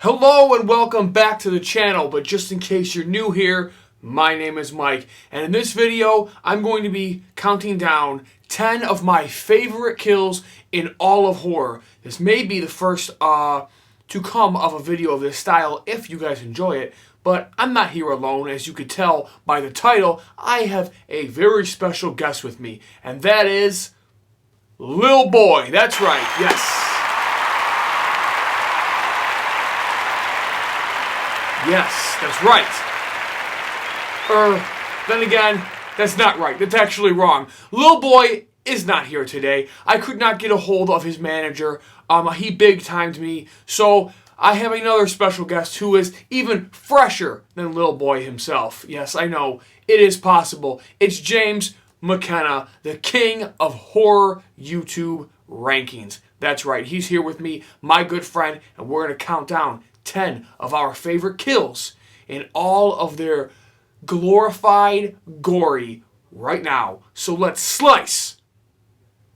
Hello and welcome back to the channel, but just in case you're new here, my name is Mike, and in this video, I'm going to be counting down 10 of my favorite kills in all of horror. This may be the first to come of a video of this style if you guys enjoy it, but I'm not here alone. As you could tell by the title, I have a very special guest with me, and that is Lil Boy. That's right, yes. Yes, that's right. Then again, that's not right. That's actually wrong. Lil Boy is not here today. I could not get a hold of his manager. He big-timed me. So I have another special guest who is even fresher than Lil Boy himself. Yes, I know. It is possible. It's James McKenna, the king of horror YouTube rankings. That's right. He's here with me, my good friend, and we're going to count down 10 of our favorite kills in all of their glorified gory right now. So let's slice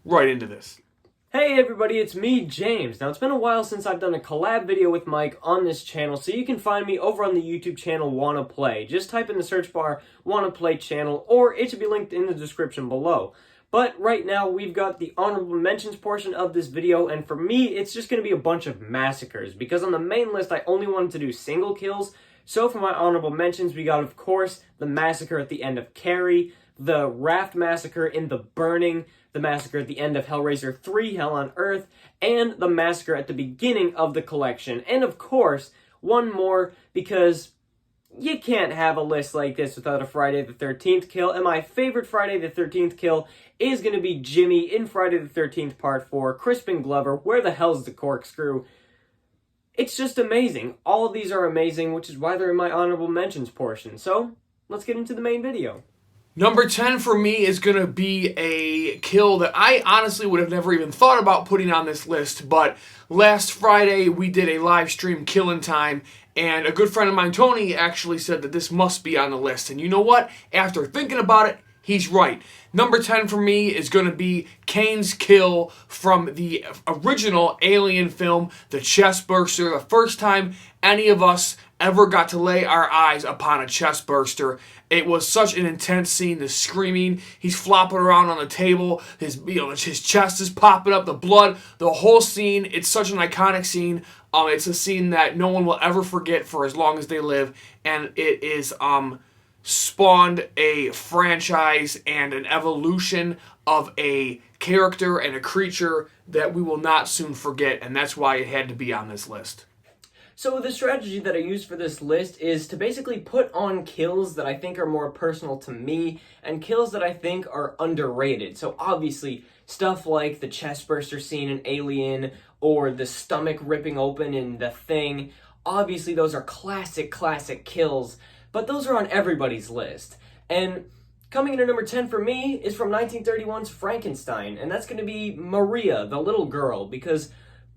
right into this. Hey everybody, it's me, James. Now it's been a while since I've done a collab video with Mike on this channel, so you can find me over on the YouTube channel Wanna Play. Just type in the search bar Wanna Play channel, or it should be linked in the description below. But right now, we've got the honorable mentions portion of this video, and for me, it's just going to be a bunch of massacres, because on the main list, I only wanted to do single kills. So for my honorable mentions, we got, of course, the massacre at the end of Carrie, the Raft Massacre in The Burning, the massacre at the end of Hellraiser 3, Hell on Earth, and the massacre at the beginning of the collection. And of course, one more, because you can't have a list like this without a Friday the 13th kill, and my favorite Friday the 13th kill is going to be Jimmy in Friday the 13th Part 4, Crispin Glover, Where the Hell's the Corkscrew? It's just amazing. All of these are amazing, which is why they're in my honorable mentions portion. So, let's get into the main video. Number 10 for me is going to be a kill that I honestly would have never even thought about putting on this list, but last Friday we did a live stream Killin' Time, and a good friend of mine, Tony, actually said that this must be on the list. And you know what? After thinking about it, he's right. Number 10 for me is going to be Kane's kill from the original Alien film, The Chestburster. The first time any of us ever got to lay our eyes upon a chestburster. It was such an intense scene, the screaming, he's flopping around on the table, his chest is popping up, the blood, the whole scene. It's such an iconic scene. It's a scene that no one will ever forget for as long as they live, and it is spawned a franchise and an evolution of a character and a creature that we will not soon forget, and that's why it had to be on this list. So the strategy that I use for this list is to basically put on kills that I think are more personal to me and kills that I think are underrated. So obviously stuff like the chestburster scene in Alien or the stomach ripping open in The Thing, obviously those are classic kills, but those are on everybody's list. And coming in at number 10 for me is from 1931's Frankenstein, and that's going to be Maria, the little girl, because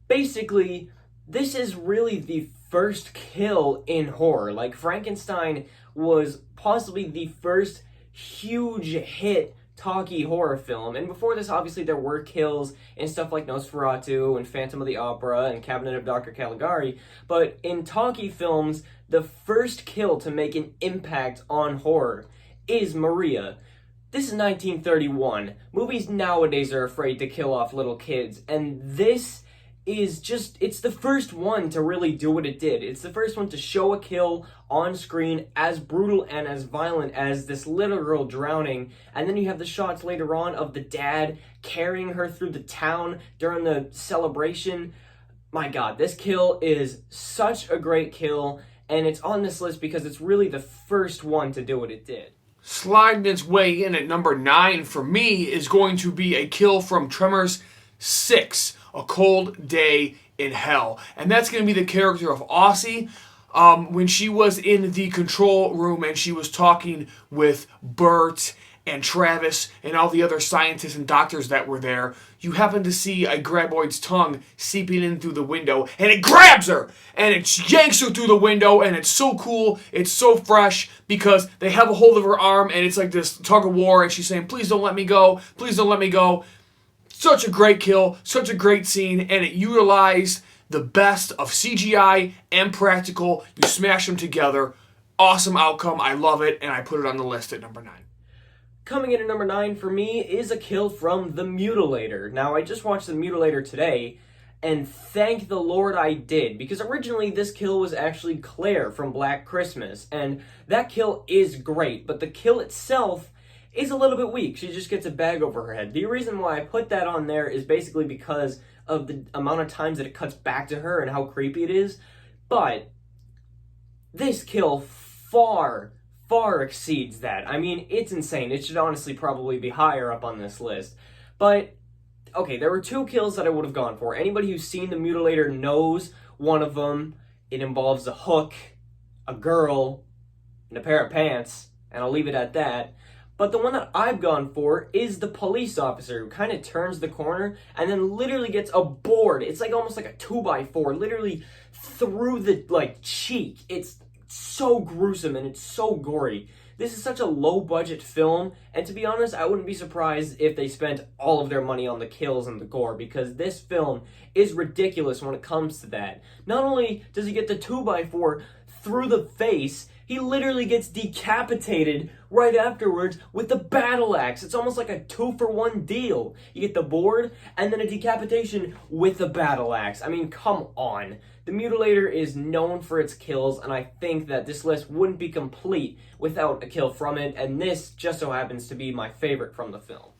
basically this is really the first kill in horror. Like, Frankenstein was possibly the first huge hit talkie horror film. And before this, obviously, there were kills in stuff like Nosferatu and Phantom of the Opera and Cabinet of Dr. Caligari. But in talkie films, the first kill to make an impact on horror is Maria. This is 1931. Movies nowadays are afraid to kill off little kids, and this is just, it's the first one to really do what it did. It's the first one to show a kill on screen as brutal and as violent as this little girl drowning. And then you have the shots later on of the dad carrying her through the town during the celebration. My God, this kill is such a great kill, and it's on this list because it's really the first one to do what it did. Sliding its way in at number 9 for me is going to be a kill from Tremors 6. A Cold Day in Hell. And that's going to be the character of Aussie. When she was in the control room and she was talking with Bert and Travis and all the other scientists and doctors that were there, you happen to see a graboid's tongue seeping in through the window, and it grabs her and it yanks her through the window, and it's so cool, it's so fresh, because they have a hold of her arm and it's like this tug of war, and she's saying, please don't let me go, please don't let me go. Such a great kill, such a great scene, and it utilized the best of CGI and practical. You smash them together. Awesome outcome. I love it, and I put it on the list at number 9. Coming in at number 9 for me is a kill from The Mutilator. Now, I just watched The Mutilator today, and thank the Lord I did, because originally this kill was actually Claire from Black Christmas, and that kill is great, but the kill itself is a little bit weak. She just gets a bag over her head. The reason why I put that on there is basically because of the amount of times that it cuts back to her and how creepy it is, but this kill far exceeds that. I mean, it's insane. It should honestly probably be higher up on this list. But, okay, there were 2 kills that I would have gone for. Anybody who's seen The Mutilator knows one of them. It involves a hook, a girl, and a pair of pants, and I'll leave it at that. But the one that I've gone for is the police officer who kind of turns the corner and then literally gets a board. It's like almost like a 2x4, literally through the, cheek. It's so gruesome and it's so gory. This is such a low-budget film, and to be honest, I wouldn't be surprised if they spent all of their money on the kills and the gore, because this film is ridiculous when it comes to that. Not only does he get the 2x4 through the face, he literally gets decapitated right afterwards with the battle axe. It's almost like a 2-for-1 deal. You get the board and then a decapitation with the battle axe. I mean, come on. The Mutilator is known for its kills, and I think that this list wouldn't be complete without a kill from it, and this just so happens to be my favorite from the film.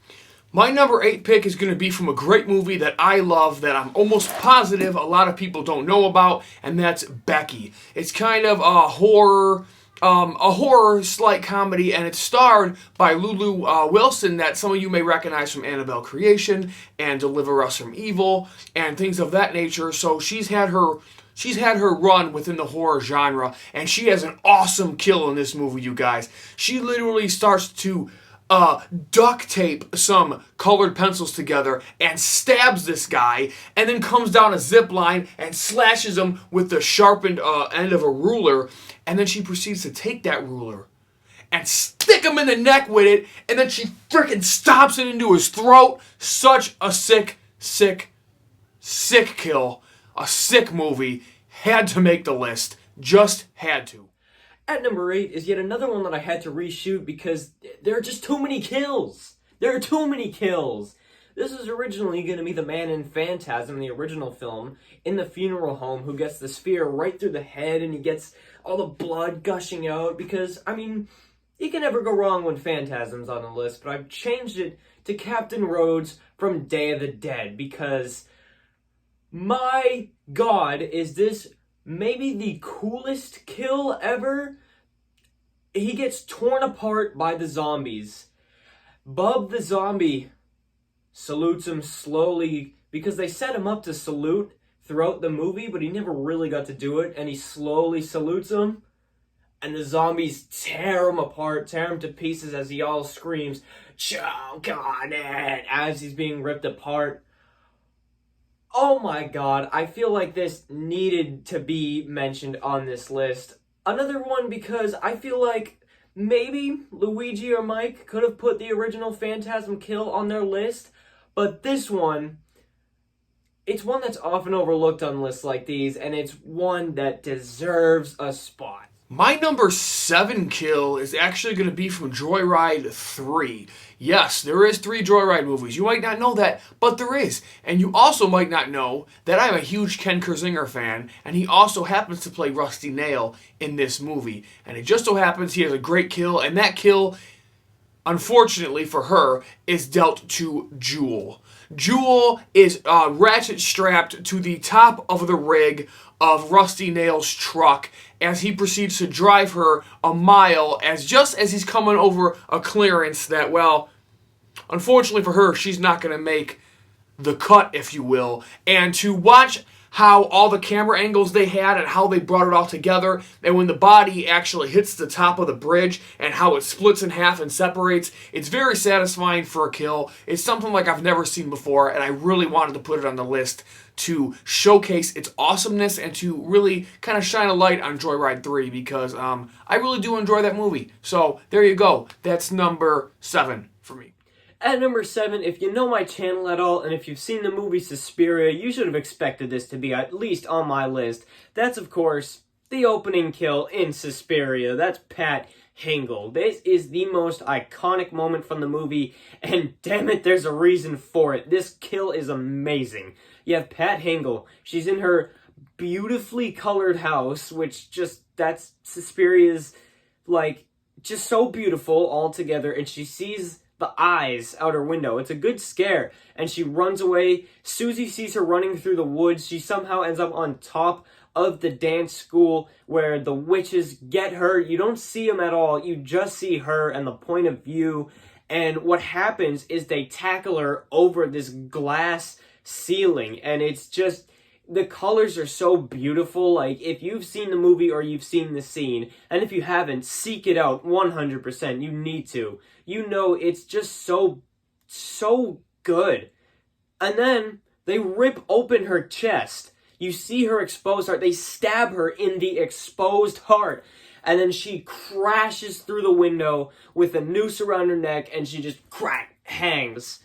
My number 8 pick is going to be from a great movie that I love, that I'm almost positive a lot of people don't know about, and that's Becky. It's kind of a horror slight comedy, and it's starred by Lulu Wilson, that some of you may recognize from Annabelle Creation and Deliver Us from Evil and things of that nature. So she's had her run within the horror genre, and she has an awesome kill in this movie, you guys. She literally starts to duct tape some colored pencils together and stabs this guy, and then comes down a zip line and slashes him with the sharpened end of a ruler, and then she proceeds to take that ruler and stick him in the neck with it, and then she freaking stomps it into his throat. Such a sick kill. A sick movie. Had to make the list. Just had to. At number 8 is yet another one that I had to reshoot because there are just too many kills. There are too many kills. This is originally going to be the man in Phantasm, the original film, in the funeral home, who gets the spear right through the head and he gets all the blood gushing out because, I mean, you can never go wrong when Phantasm's on the list, but I've changed it to Captain Rhodes from Day of the Dead because, my God, is this maybe the coolest kill ever? He gets torn apart by the zombies. Bub the zombie salutes him slowly because they set him up to salute throughout the movie, but he never really got to do it, and he slowly salutes him, and the zombies tear him apart, tear him to pieces as he all screams, "Choke on it," as he's being ripped apart. Oh my God, I feel like this needed to be mentioned on this list. Another one because I feel like maybe Luigi or Mike could have put the original Phantasm kill on their list, but this one, it's one that's often overlooked on lists like these, and it's one that deserves a spot. My number 7 kill is actually going to be from Joyride 3. Yes, there is 3 Joyride movies. You might not know that, but there is. And you also might not know that I'm a huge Ken Kersinger fan, and he also happens to play Rusty Nail in this movie. And it just so happens he has a great kill, and that kill, unfortunately for her, is dealt to Jewel. Jewel is ratchet strapped to the top of the rig of Rusty Nail's truck as he proceeds to drive her a mile just as he's coming over a clearance that, well, unfortunately for her, she's not going to make the cut, if you will. And to watch how all the camera angles they had and how they brought it all together, and when the body actually hits the top of the bridge and how it splits in half and separates, it's very satisfying for a kill. It's something like I've never seen before, and I really wanted to put it on the list to showcase its awesomeness and to really kind of shine a light on Joyride 3 because I really do enjoy that movie. So there you go. That's number 7 for me. At number 7, if you know my channel at all, and if you've seen the movie Suspiria, you should have expected this to be at least on my list. That's, of course, the opening kill in Suspiria. That's Pat Hingle. This is the most iconic moment from the movie, and damn it, there's a reason for it. This kill is amazing. You have Pat Hingle. She's in her beautifully colored house, which that's Suspiria's, just so beautiful all together, and she sees the eyes out her window. It's a good scare, and she runs away. Susie sees her running through the woods. She somehow ends up on top of the dance school where the witches get her. You don't see them at all. You just see her and the point of view, and what happens is they tackle her over this glass ceiling, and it's just, the colors are so beautiful. Like, if you've seen the movie or you've seen the scene, and if you haven't, seek it out 100%. You need to. You know, it's just so good. And then they rip open her chest. You see her exposed heart. They stab her in the exposed heart. And then she crashes through the window with a noose around her neck, and she just hangs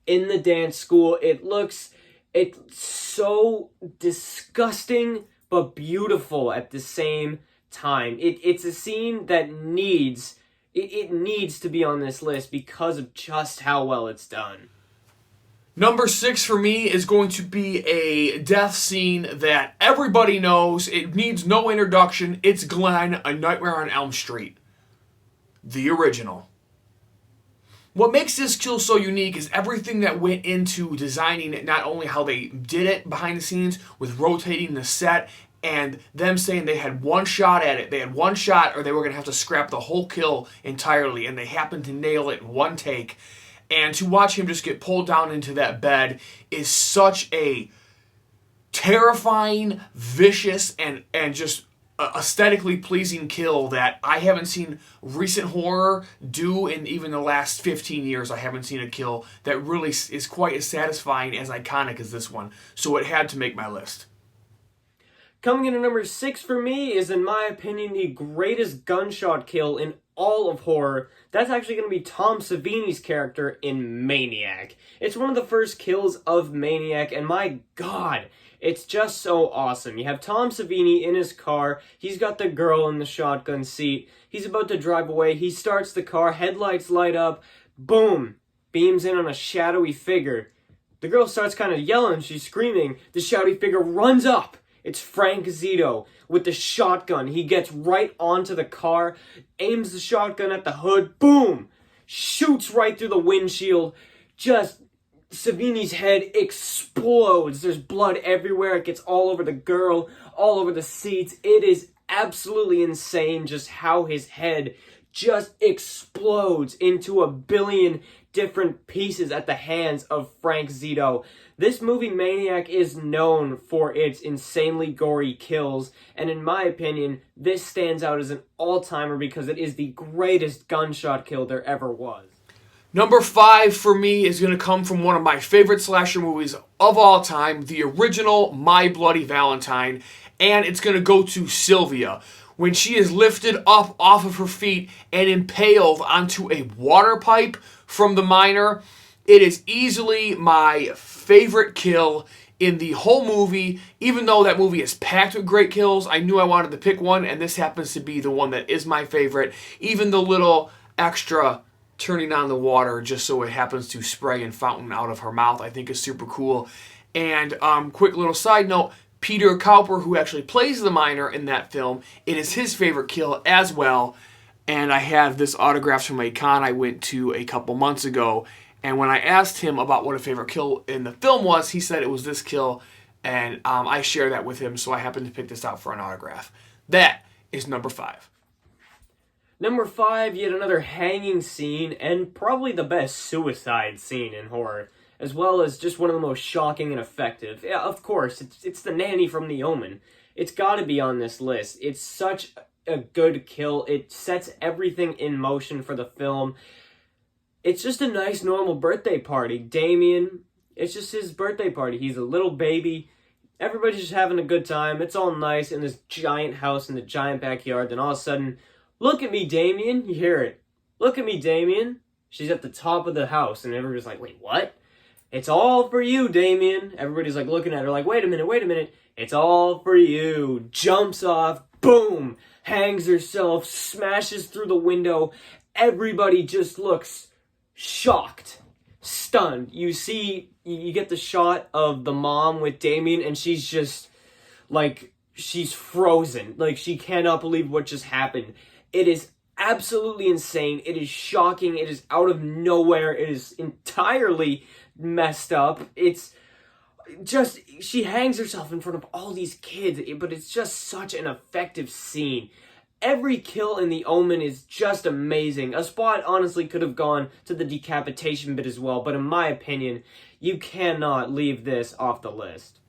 in the dance school. It's so disgusting but beautiful at the same time. It's a scene that needs to be on this list because of just how well it's done. Number 6 for me is going to be a death scene that everybody knows. It needs no introduction. It's Glen, A Nightmare on Elm Street. The original. What makes this kill so unique is everything that went into designing it, not only how they did it behind the scenes with rotating the set and them saying they had one shot at it. They had one shot or they were going to have to scrap the whole kill entirely, and they happened to nail it in one take. And to watch him just get pulled down into that bed is such a terrifying, vicious, and just aesthetically pleasing kill that I haven't seen recent horror do in even the last 15 years. I haven't seen a kill that really is quite as satisfying, as iconic as this one. So it had to make my list. Coming in at number 6 for me is, in my opinion, the greatest gunshot kill in all of horror. That's actually going to be Tom Savini's character in Maniac. It's one of the first kills of Maniac, and my god, it's just so awesome. You have Tom Savini in his car. He's got the girl in the shotgun seat. He's about to drive away. He starts the car. Headlights light up. Boom. Beams in on a shadowy figure. The girl starts kind of yelling. She's screaming. The shadowy figure runs up. It's Frank Zito with the shotgun. He gets right onto the car, aims the shotgun at the hood. Boom. Shoots right through the windshield. Just Savini's head explodes. There's blood everywhere. It gets all over the girl, all over the seats. It is absolutely insane just how his head just explodes into a billion different pieces at the hands of Frank Zito. This movie, Maniac, is known for its insanely gory kills, and in my opinion, this stands out as an all-timer because it is the greatest gunshot kill there ever was. Number 5 for me is going to come from one of my favorite slasher movies of all time, the original My Bloody Valentine, and it's going to go to Sylvia. When she is lifted up off of her feet and impaled onto a water pipe from the miner, it is easily my favorite kill in the whole movie. Even though that movie is packed with great kills, I knew I wanted to pick one, and this happens to be the one that is my favorite. Even the little extra turning on the water just so it happens to spray and fountain out of her mouth, I think is super cool. And quick little side note, Peter Cowper, who actually plays the miner in that film, it is his favorite kill as well. And I have this autograph from a con I went to a couple months ago. And when I asked him about what a favorite kill in the film was, he said it was this kill. And I share that with him, so I happened to pick this out for an autograph. That is number 5. Number 5, yet another hanging scene, and probably the best suicide scene in horror, as well as just one of the most shocking and effective. Yeah, of course, it's the nanny from The Omen. It's got to be on this list. It's such a good kill. It sets everything in motion for the film. It's just a nice, normal birthday party. Damien, it's just his birthday party. He's a little baby. Everybody's just having a good time. It's all nice in this giant house in the giant backyard. Then all of a sudden, look at me, Damien. You hear it. Look at me, Damien. She's at the top of the house, and everybody's like, wait, what? It's all for you, Damien. Everybody's like looking at her like, wait a minute. It's all for you. Jumps off, boom, hangs herself, smashes through the window. Everybody just looks shocked, stunned. You get the shot of the mom with Damien, and she's just like, she's frozen. Like, she cannot believe what just happened. It is absolutely insane. It is shocking. It is out of nowhere. It is entirely messed up. It's just, she hangs herself in front of all these kids, but it's just such an effective scene. Every kill in The Omen is just amazing. A spot honestly could have gone to the decapitation bit as well, but in my opinion, you cannot leave this off the list.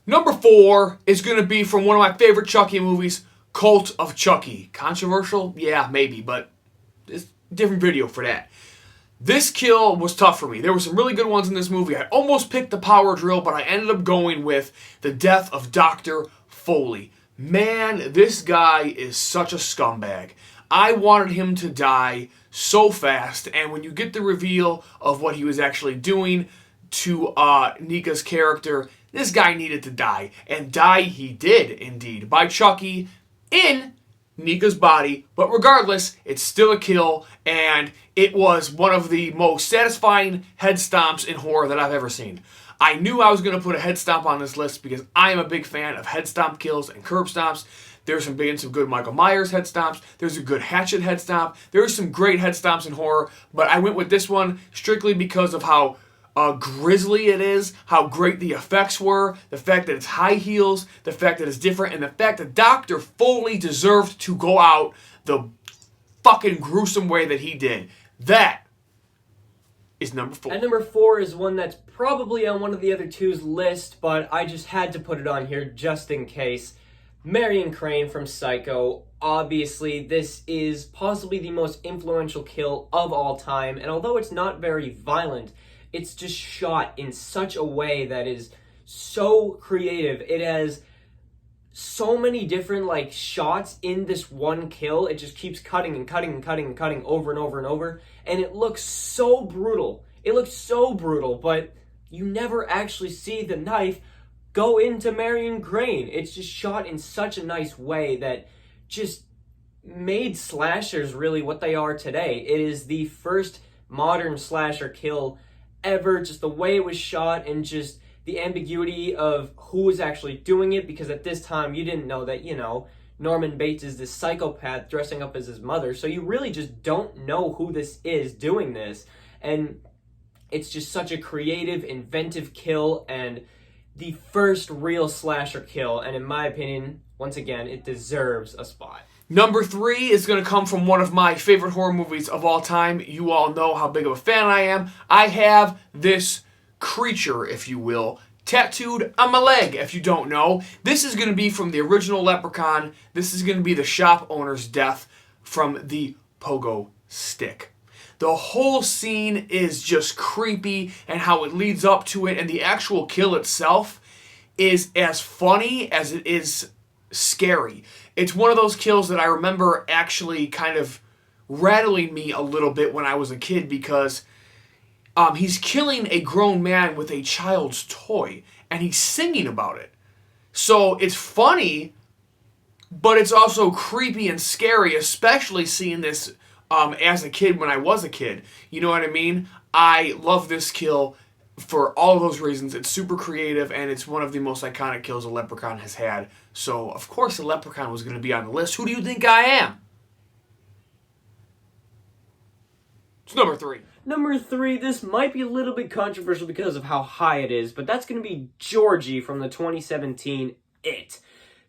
Number 4 is going to be from one of my favorite Chucky movies, Cult of Chucky. Controversial? Yeah, maybe, but it's a different video for that. This kill was tough for me. There were some really good ones in this movie. I almost picked the power drill, but I ended up going with the death of Dr. Foley. Man, this guy is such a scumbag. I wanted him to die so fast, and when you get the reveal of what he was actually doing to Nika's character, this guy needed to die. And die he did, indeed, by Chucky in Nika's body. But regardless, it's still a kill, and it was one of the most satisfying head stomps in horror that I've ever seen. I knew I was going to put a head stomp on this list because I am a big fan of head stomp kills and curb stomps. There's some good Michael Myers head stomps. There's a good Hatchet head stomp. There's some great head stomps in horror, but I went with this one strictly because of how grisly it is, how great the effects were, the fact that it's high heels, the fact that it's different, and the fact that Dr. Foley deserved to go out the fucking gruesome way that he did. That is number 4. And number 4 is one that's probably on one of the other two's list, but I just had to put it on here just in case. Marion Crane from Psycho. Obviously, this is possibly the most influential kill of all time, and although it's not very violent, it's just shot in such a way that is so creative. It has so many different shots in this one kill. It just keeps cutting and cutting and cutting and cutting over and over and over, and it looks so brutal. It looks so brutal, but you never actually see the knife go into Marion Crane. It's just shot in such a nice way that just made slashers really what they are today. It is the first modern slasher kill ever. Just the way it was shot and just the ambiguity of who was actually doing it, because at this time you didn't know that, Norman Bates is this psychopath dressing up as his mother, so you really just don't know who this is doing this. And it's just such a creative, inventive kill, and the first real slasher kill, and in my opinion, once again, it deserves a spot. Number 3 is going to come from one of my favorite horror movies of all time. You all know how big of a fan I am. I have this creature, if you will, tattooed on my leg, if you don't know. This is going to be from the original Leprechaun. This is going to be the shop owner's death from the pogo stick. The whole scene is just creepy, and how it leads up to it, and the actual kill itself is as funny as it is scary. It's one of those kills that I remember actually kind of rattling me a little bit when I was a kid, because he's killing a grown man with a child's toy, and he's singing about it. So it's funny, but it's also creepy and scary, especially seeing this as a kid when I was a kid. You know what I mean? I love this kill for all of those reasons. It's super creative, and it's one of the most iconic kills a Leprechaun has had. So, of course, the Leprechaun was going to be on the list. Who do you think I am? It's number 3. Number 3, this might be a little bit controversial because of how high it is, but that's going to be Georgie from the 2017 It.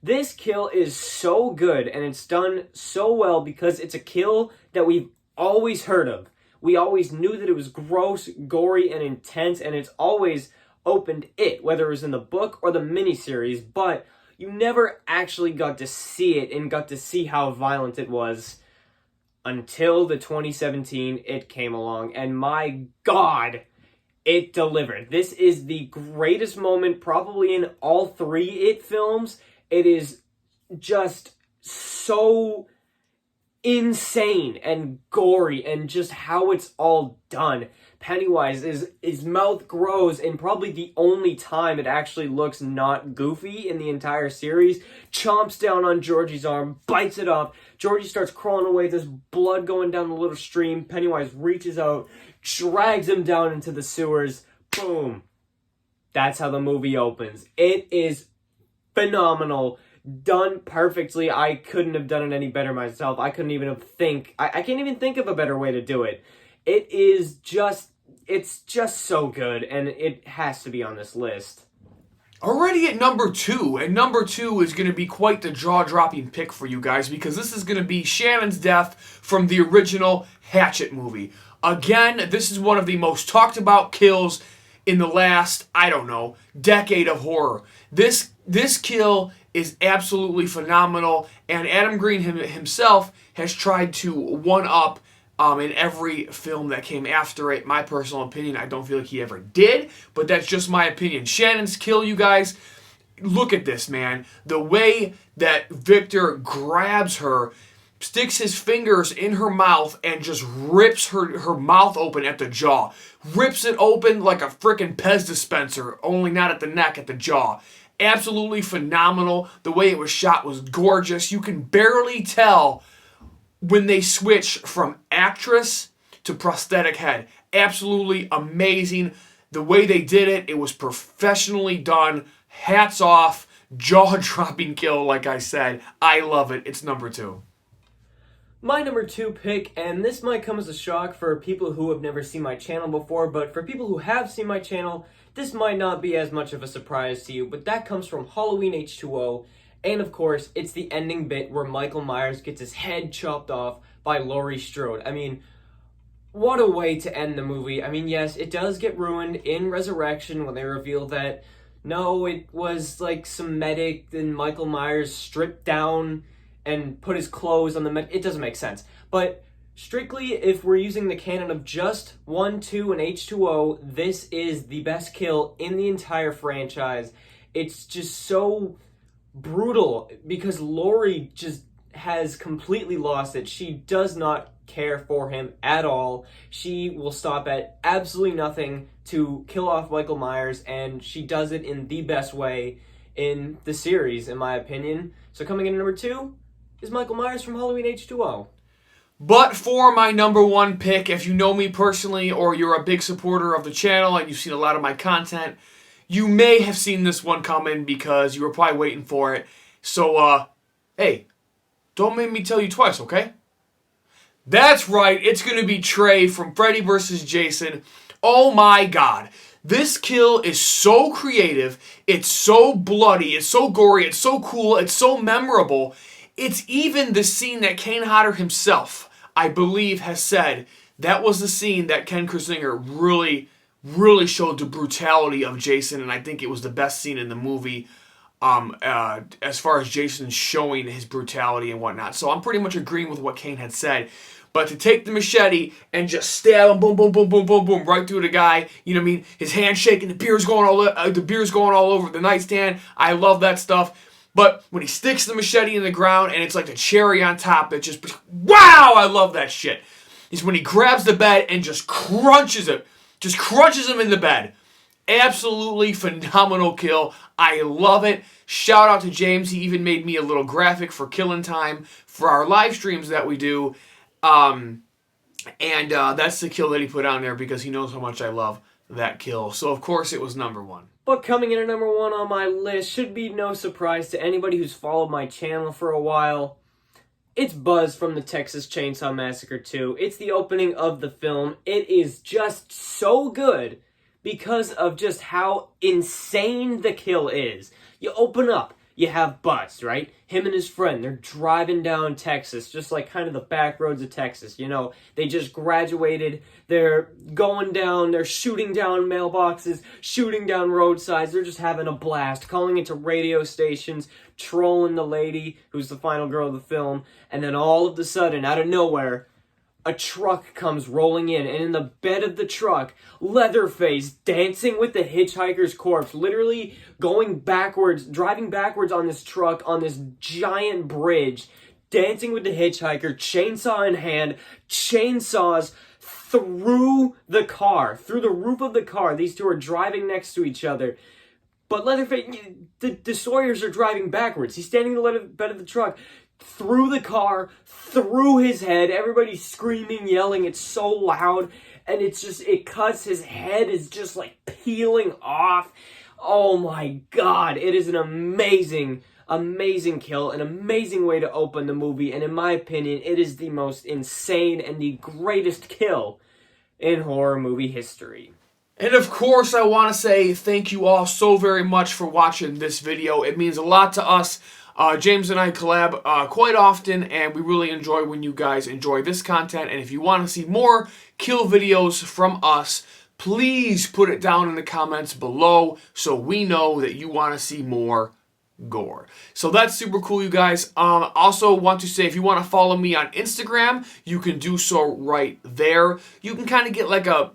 This kill is so good, and it's done so well because it's a kill that we've always heard of. We always knew that it was gross, gory, and intense, and it's always opened It, whether it was in the book or the miniseries, but you never actually got to see it and got to see how violent it was until the 2017 It came along, and my God, it delivered. This is the greatest moment probably in all 3 It films. It is just so insane and gory, and just how it's all done. Pennywise, his mouth grows in probably the only time it actually looks not goofy in the entire series. Chomps down on Georgie's arm, bites it off. Georgie starts crawling away, there's blood going down the little stream. Pennywise reaches out, drags him down into the sewers. Boom. That's how the movie opens. It is phenomenal. Done perfectly. I couldn't have done it any better myself. I couldn't even I can't even think of a better way to do it. It's just so good, and it has to be on this list. Already at number 2, and number 2 is going to be quite the jaw-dropping pick for you guys, because this is going to be Shannon's death from the original Hatchet movie. Again, this is one of the most talked about kills in the last, I don't know, decade of horror. This kill is absolutely phenomenal, and Adam Green himself has tried to one-up in every film that came after it. My personal opinion, I don't feel like he ever did, but that's just my opinion. Shannon's kill, you guys, look at this, man. The way that Victor grabs her, sticks his fingers in her mouth, and just rips her mouth open at the jaw. Rips it open like a frickin' Pez dispenser, only not at the neck, at the jaw. Absolutely phenomenal. The way it was shot was gorgeous. You can barely tell when they switch from actress to prosthetic head. Absolutely amazing. The way they did it, it was professionally done. Hats off. Jaw-dropping kill, like I said. I love it. It's number 2. My number 2 pick, and this might come as a shock for people who have never seen my channel before, but for people who have seen my channel, this might not be as much of a surprise to you, but that comes from Halloween H2O. And of course, it's the ending bit where Michael Myers gets his head chopped off by Laurie Strode. I mean, what a way to end the movie. I mean, yes, it does get ruined in Resurrection when they reveal that, no, it was like some medic and Michael Myers stripped down and put his clothes on the medic. It doesn't make sense. But strictly, if we're using the canon of just 1, 2, and H2O, this is the best kill in the entire franchise. It's just so brutal because Laurie just has completely lost it. She does not care for him at all. She will stop at absolutely nothing to kill off Michael Myers, and she does it in the best way in the series, in my opinion. So coming in at number 2 is Michael Myers from Halloween H2O. But for my number 1 pick, if you know me personally or you're a big supporter of the channel and you've seen a lot of my content, you may have seen this one coming because you were probably waiting for it. So, hey, don't make me tell you twice, okay? That's right, it's going to be Trey from Freddy vs. Jason. Oh my god. This kill is so creative, it's so bloody, it's so gory, it's so cool, it's so memorable. It's even the scene that Kane Hodder himself, I believe, has said that was the scene that Ken Krasinger really showed the brutality of Jason, and I think it was the best scene in the movie as far as Jason showing his brutality and whatnot. So I'm pretty much agreeing with what Kane had said. But to take the machete and just stab him, boom, boom, boom, boom, boom, boom, right through the guy, you know what I mean? His hand shaking, the beer's going all over the nightstand. I love that stuff. But when he sticks the machete in the ground and it's like the cherry on top, it just, wow, I love that shit. Is when he grabs the bed and just crunches it. Just crunches him in the bed. Absolutely phenomenal kill. I love it. Shout out to James. He even made me a little graphic for Killin' Time for our live streams that we do. That's the kill that he put on there because he knows how much I love that kill. So, of course, it was number 1. But coming in at number 1 on my list should be no surprise to anybody who's followed my channel for a while. It's Buzz from the Texas Chainsaw Massacre 2. It's the opening of the film. It is just so good because of just how insane the kill is. You open up, you have Buzz, right? Him and his friend, they're driving down Texas, just like kind of the back roads of Texas, you know. They just graduated, they're going down, they're shooting down mailboxes, shooting down roadsides, they're just having a blast, calling into radio stations, trolling the lady who's the final girl of the film, and then all of a sudden, out of nowhere, a truck comes rolling in, and in the bed of the truck, Leatherface dancing with the hitchhiker's corpse, literally going backwards, driving backwards on this truck on this giant bridge, dancing with the hitchhiker, chainsaw in hand, chainsaws through the car, through the roof of the car. These two are driving next to each other. But Leatherface, the Sawyers are driving backwards. He's standing in the bed of the truck, through the car, through his head. Everybody's screaming, yelling. It's so loud. And it cuts. His head is just like peeling off. Oh my God. It is an amazing kill, an amazing way to open the movie, and in my opinion, it is the most insane and the greatest kill in horror movie history. And of course, I want to say thank you all so very much for watching this video. It means a lot to us. James and I collab quite often, and we really enjoy when you guys enjoy this content. And if you want to see more kill videos from us, please put it down in the comments below so we know that you want to see more gore. So that's super cool, you guys. Also want to say, if you want to follow me on Instagram, you can do so right there. You can kind of get like a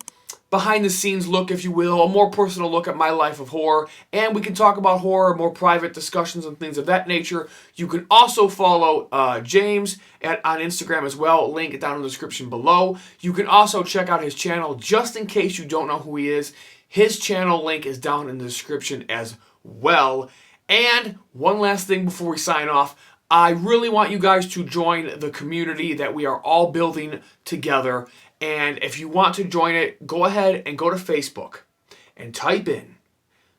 behind the scenes look, if you will, a more personal look at my life of horror, and we can talk about horror, more private discussions and things of that nature. You can also follow James on Instagram as well, link down in the description below. You can also check out his channel, just in case you don't know who he is. His channel link is down in the description as well. And one last thing before we sign off, I really want you guys to join the community that we are all building together. And if you want to join it, go ahead and go to Facebook and type in,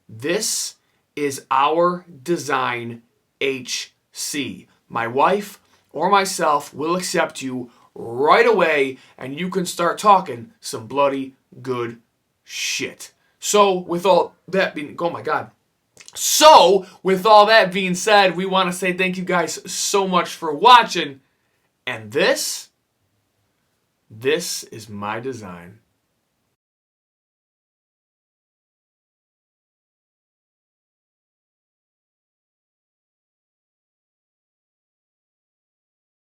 "This is our design HC." My wife or myself will accept you right away, and you can start talking some bloody good shit. So with all that being, oh my God. So, with all that being said, we want to say thank you guys so much for watching. And this is my design.